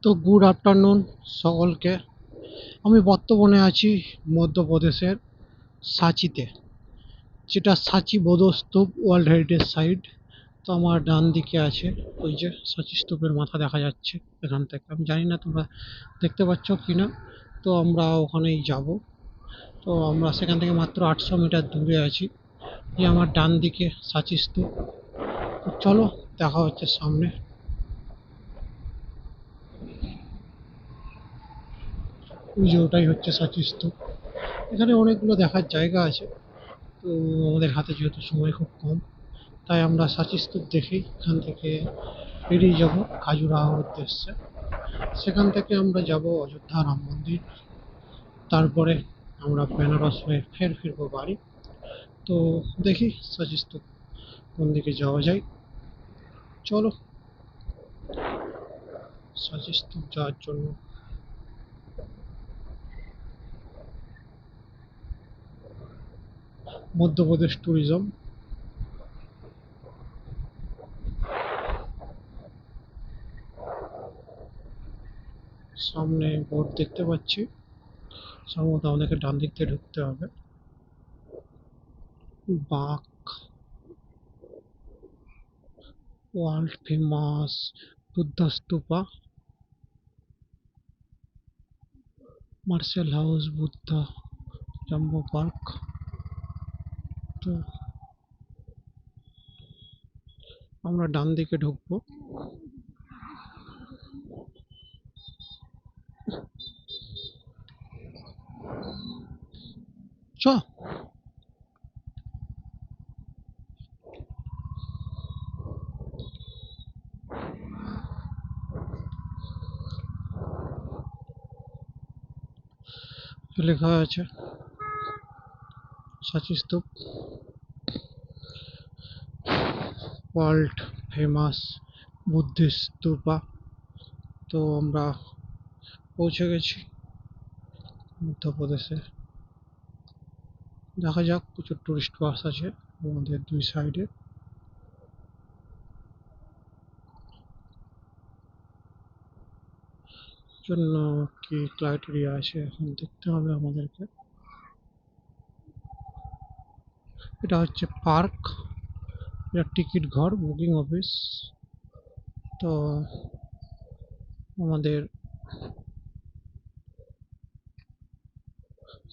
তো good afternoon সকলকে। আমি বর্তমানে আছি মধ্যপ্রদেশের সাঁচিতে, যেটা সাঁচি বৌদ্ধ স্তূপ ওয়ার্ল্ড হেরিটেজ সাইট। তো আমার ডান দিকে আছে ওই যে সাঁচি স্তূপের মাথা দেখা যাচ্ছে এখান থেকে। আমি জানি না তোমরা দেখতে পাচ্ছ কি না। তো আমরা ওখানেই যাব। তো আমরা সেখান থেকে মাত্র 800 মিটার দূরে আছি। যে আমার ডান দিকে সাঁচি স্তূপ। তো চলো, দেখা হচ্ছে সামনে। ওই যে ওটাই হচ্ছে সাঁচি স্তূপ। এখানে অনেকগুলো দেখার জায়গা আছে। তো আমাদের হাতে যেহেতু সময় খুব কম, তাই আমরা সাঁচি স্তূপ দেখেই এখান থেকে বেরিয়ে যাব খাজুরাহোর উদ্দেশ্যে। সেখান থেকে আমরা যাব অযোধ্যা রাম মন্দির। তারপরে আমরা বেনারস হয়ে ফের ফিরবো বাড়ি। তো দেখি সাঁচি স্তূপ কোন দিকে যাওয়া যায়। চলো, সাঁচি স্তূপ যাওয়ার জন্য মধ্যপ্রদেশ ট্যুরিজম। সামনে বোর্ড দেখতে পাচ্ছি, সম্ভবত আমাদেরকে ডান দিক দিয়ে ঢুকতে হবে। বাঁক world famous Buddha Stupa, Marshall house, Buddha jumbo park. তো আমরা ডান দিকে ঢুকবো। চ লেখা আছে সাঁচি স্তূপ ওয়ার্ল্ড ফেমাস বুদ্ধিস্ট স্তূপা। তো আমরা পৌঁছে গেছি মধ্যপ্রদেশে। দেখা যাক, প্রচুর টুরিস্ট বাস আছে আমাদের দুই সাইডে। জন্য কি ক্রাইটেরিয়া আছে এখন দেখতে হবে আমাদেরকে। এটা হচ্ছে পার্ক, এটা টিকিট ঘর, বুকিং অফিস। তো আমাদের